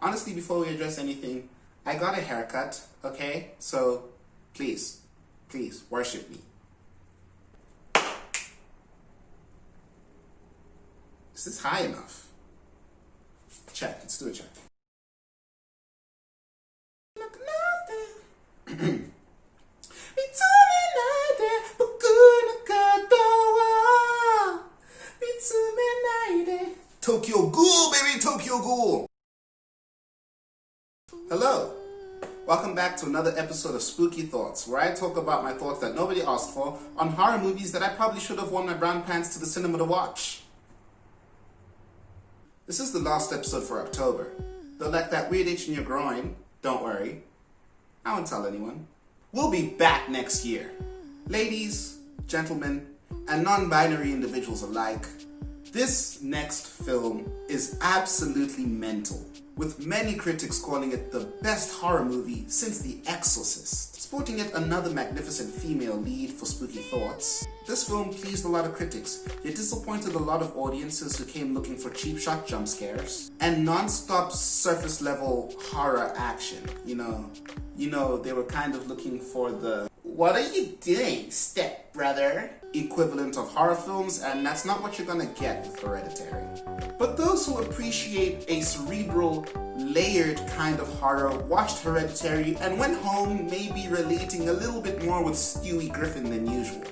honestly, before we address anything, I got a haircut, okay? So, please, worship me. Is this high enough? Check, let's do a check. Tokyo Ghoul, baby, Tokyo Ghoul. Hello, welcome back to another episode of Spooky Thoughts, where I talk about my thoughts that nobody asked for on horror movies that I probably should have worn my brown pants to the cinema to watch. This is the last episode for October. Though like that weird itch in your groin, don't worry, I won't tell anyone. We'll be back next year. Ladies, gentlemen, and non-binary individuals alike, this next film is absolutely mental, with many critics calling it the best horror movie since The Exorcist. Sporting yet another magnificent female lead for Spooky Thoughts, this film pleased a lot of critics, yet disappointed a lot of audiences who came looking for cheap shot jump scares and non-stop surface level horror action. You know, they were kind of looking for the "what are you doing, stepbrother?" equivalent of horror films, and that's not what you're gonna get with Hereditary. But those who appreciate a cerebral, layered kind of horror watched Hereditary and went home maybe relating a little bit more with Stewie Griffin than usual.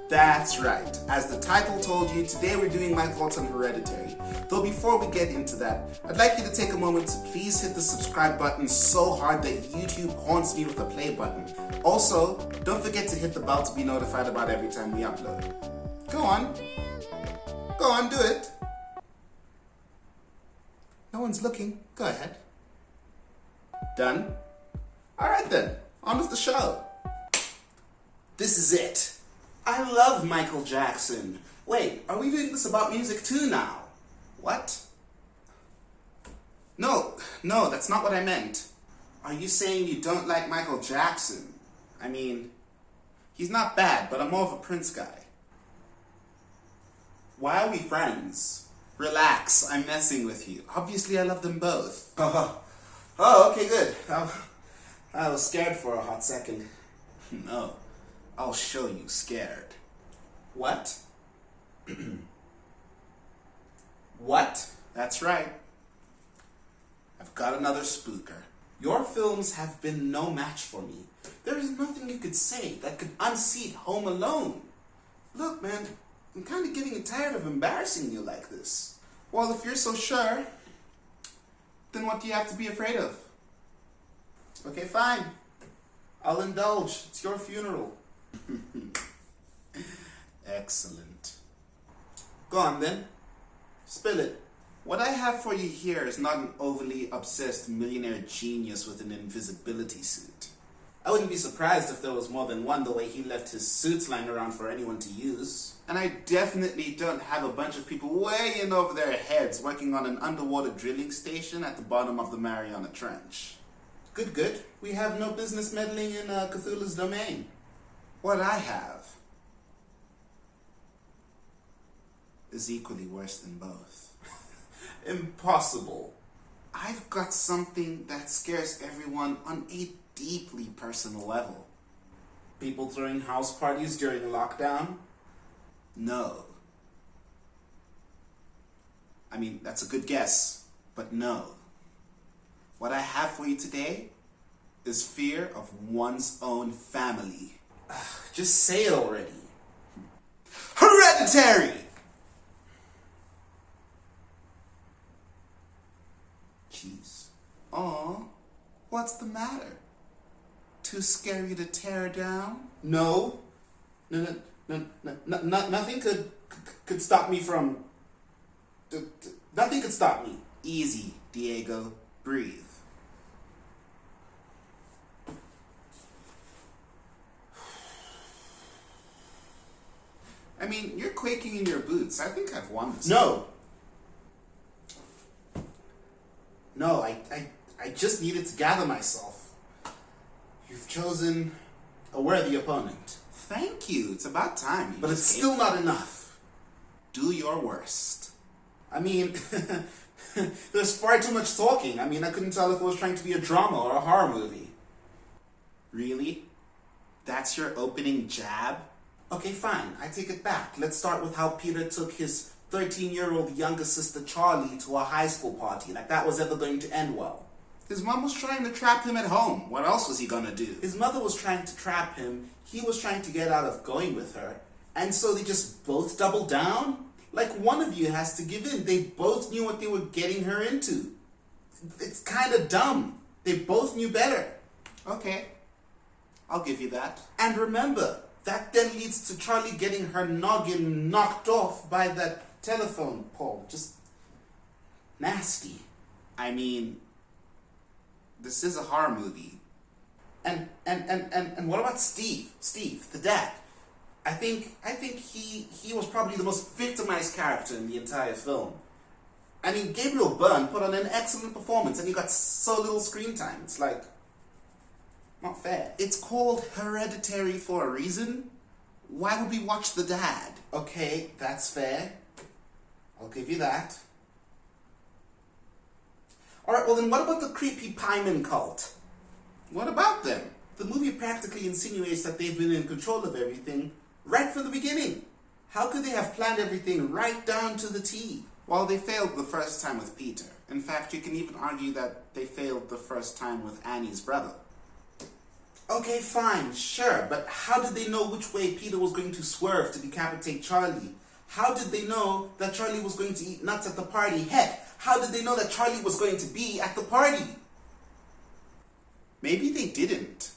That's right, as the title told you, today we're doing my thoughts on Hereditary. Though before we get into that, I'd like you to take a moment to please hit the subscribe button so hard that YouTube haunts me with the play button. Also, don't forget to hit the bell to be notified about every time we upload. Go on, do it. No one's looking, go ahead. Done? Alright then, on with the show. This is it. I love Michael Jackson. Wait, are we doing this about music too now? What? No, that's not what I meant. Are you saying you don't like Michael Jackson? I mean, he's not bad, but I'm more of a Prince guy. Why are we friends? Relax, I'm messing with you. Obviously, I love them both. Oh, okay, good. I was scared for a hot second. No, I'll show you scared. What? What? That's right. I've got another spooker. Your films have been no match for me. There is nothing you could say that could unseat Home Alone. Look, man, I'm kind of getting tired of embarrassing you like this. Well, if you're so sure, then what do you have to be afraid of? Okay, fine. I'll indulge. It's your funeral. Excellent. Go on then. Spill it. What I have for you here is not an overly obsessed millionaire genius with an invisibility suit. I wouldn't be surprised if there was more than one the way he left his suits lying around for anyone to use. And I definitely don't have a bunch of people way in over their heads working on an underwater drilling station at the bottom of the Mariana Trench. Good. We have no business meddling in Cthulhu's domain. What I have is equally worse than both. Impossible. I've got something that scares everyone on a deeply personal level. People throwing house parties during lockdown? No. I mean, that's a good guess, but no. What I have for you today is fear of one's own family. Just say it already. Hereditary! Jeez. Aw, what's the matter? Too scary to tear down? No. Nothing could stop me from... Nothing could stop me. Easy, Diego. Breathe. I mean, you're quaking in your boots. I think I've won this. No, I just needed to gather myself. You've chosen a worthy opponent. Thank you. It's about time. But it's still not enough. Do your worst. I mean, There's far too much talking. I mean, I couldn't tell if it was trying to be a drama or a horror movie. Really? That's your opening jab? Okay, fine. I take it back. Let's start with how Peter took his 13-year-old younger sister Charlie to a high school party. Like that was ever going to end well. His mom was trying to trap him at home. What else was he gonna do? His mother was trying to trap him. He was trying to get out of going with her. And so they just both doubled down? Like one of you has to give in. They both knew what they were getting her into. It's kind of dumb. They both knew better. Okay, I'll give you that. And remember, that then leads to Charlie getting her noggin knocked off by that telephone pole. Just nasty. I mean, this is a horror movie. And what about Steve? Steve, the dad. I think he was probably the most victimized character in the entire film. I mean, Gabriel Byrne put on an excellent performance and he got so little screen time. It's like, not fair. It's called Hereditary for a reason. Why would we watch the dad? Okay, that's fair. I'll give you that. Alright, well then what about the creepy pieman cult? What about them? The movie practically insinuates that they've been in control of everything right from the beginning. How could they have planned everything right down to the T? Well, they failed the first time with Peter. In fact, you can even argue that they failed the first time with Annie's brother. Okay, fine, sure, but how did they know which way Peter was going to swerve to decapitate Charlie? How did they know that Charlie was going to eat nuts at the party? Heck, how did they know that Charlie was going to be at the party? Maybe they didn't.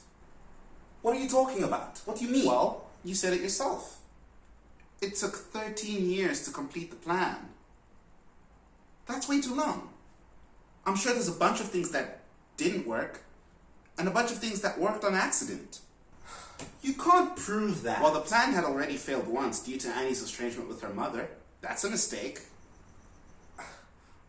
What are you talking about? What do you mean? Well, you said it yourself. It took 13 years to complete the plan. That's way too long. I'm sure there's a bunch of things that didn't work, and a bunch of things that worked on accident. You can't prove that. Well, the plan had already failed once due to Annie's estrangement with her mother. That's a mistake.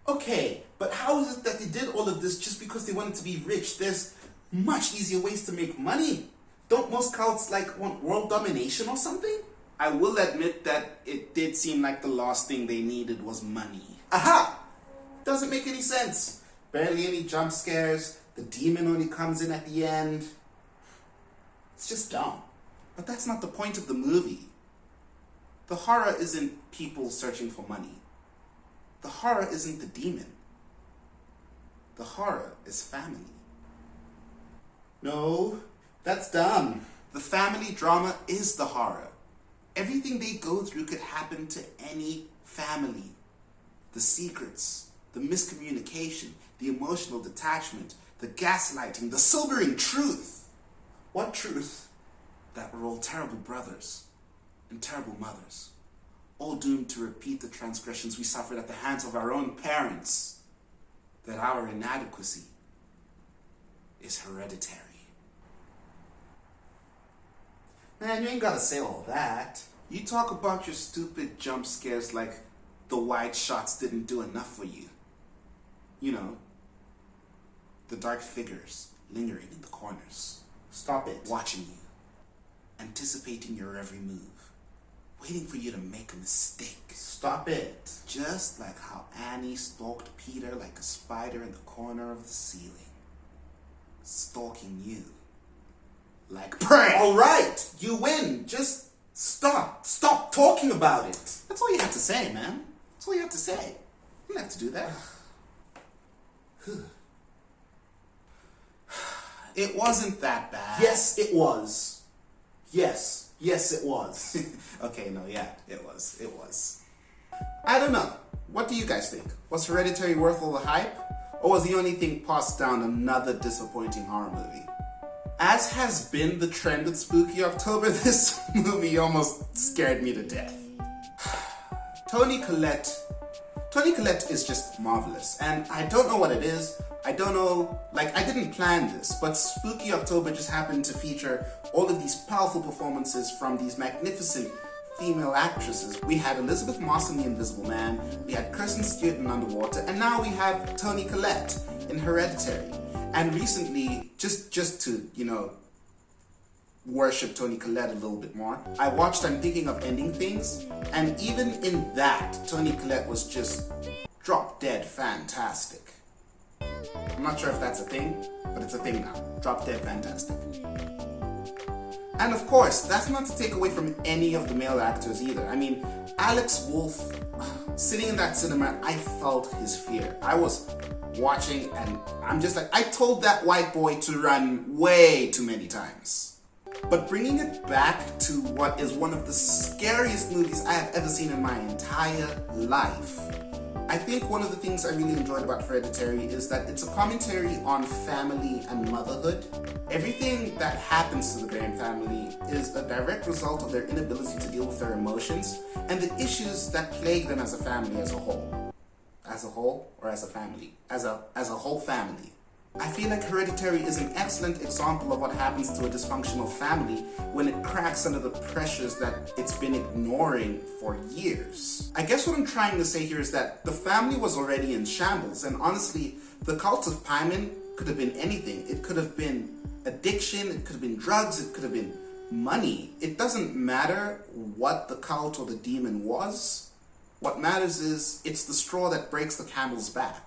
Okay, but how is it that they did all of this just because they wanted to be rich? There's much easier ways to make money. Don't most cults want world domination or something? I will admit that it did seem like the last thing they needed was money. Aha! Doesn't make any sense. Barely any jump scares. The demon only comes in at the end. It's just dumb. But that's not the point of the movie. The horror isn't people searching for money. The horror isn't the demon. The horror is family. No, that's dumb. The family drama is the horror. Everything they go through could happen to any family. The secrets, the miscommunication, the emotional detachment, the gaslighting, the sobering truth. What truth? That we're all terrible brothers and terrible mothers, all doomed to repeat the transgressions we suffered at the hands of our own parents. That our inadequacy is hereditary. Man, you ain't gotta say all that. You talk about your stupid jump scares like the wide shots didn't do enough for you. You know, the dark figures lingering in the corners. Stop it. Watching you, anticipating your every move, waiting for you to make a mistake. Stop it. Just like how Annie stalked Peter like a spider in the corner of the ceiling. Stalking you like prey. All right, you win. Just stop. Stop talking about it. That's all you have to say, man. That's all you have to say. You don't have to do that. It wasn't that bad. Yes, it was. Yes, it was. Okay, no, yeah, it was. I don't know. What do you guys think? Was Hereditary worth all the hype? Or was the only thing passed down another disappointing horror movie? As has been the trend with Spooky October, this movie almost scared me to death. Toni Collette is just marvelous, and I don't know what it is. I don't know, I didn't plan this, but Spooky October just happened to feature all of these powerful performances from these magnificent female actresses. We had Elizabeth Moss in The Invisible Man, we had Kristen Stewart in Underwater, and now we have Toni Collette in Hereditary. And recently, just to, worship Toni Collette a little bit more, I watched I'm Thinking of Ending Things, and even in that, Toni Collette was just drop dead fantastic. I'm not sure if that's a thing, but it's a thing now. Drop dead fantastic. And of course, that's not to take away from any of the male actors either. I mean, Alex Wolff, sitting in that cinema, I felt his fear. I was watching and I'm just like, I told that white boy to run way too many times. But bringing it back to what is one of the scariest movies I have ever seen in my entire life, I think one of the things I really enjoyed about Hereditary is that it's a commentary on family and motherhood. Everything that happens to the Graham family is a direct result of their inability to deal with their emotions and the issues that plague them as a family as a whole. As a whole or as a family? As a whole family. I feel like Hereditary is an excellent example of what happens to a dysfunctional family when it cracks under the pressures that it's been ignoring for years. I guess what I'm trying to say here is that the family was already in shambles, and honestly, the cult of Paimon could have been anything. It could have been addiction, it could have been drugs, it could have been money. It doesn't matter what the cult or the demon was. What matters is it's the straw that breaks the camel's back.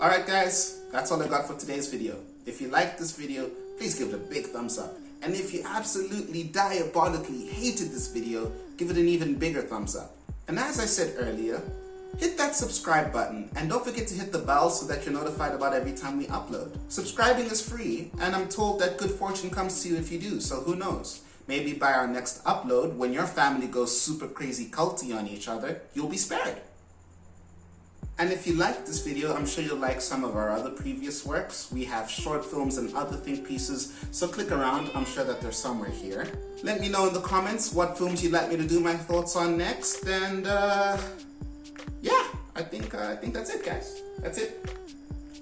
Alright guys, that's all I got for today's video. If you liked this video, please give it a big thumbs up. And if you absolutely diabolically hated this video, give it an even bigger thumbs up. And as I said earlier, hit that subscribe button and don't forget to hit the bell so that you're notified about every time we upload. Subscribing is free, and I'm told that good fortune comes to you if you do, so who knows? Maybe by our next upload, when your family goes super crazy culty on each other, you'll be spared. And if you like this video, I'm sure you'll like some of our other previous works. We have short films and other think pieces, so click around. I'm sure that they're somewhere here. Let me know in the comments what films you'd like me to do my thoughts on next, and yeah, I think that's it, guys. That's it.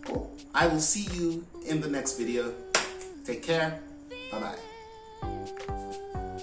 Cool. I will see you in the next video. Take care. Bye-bye.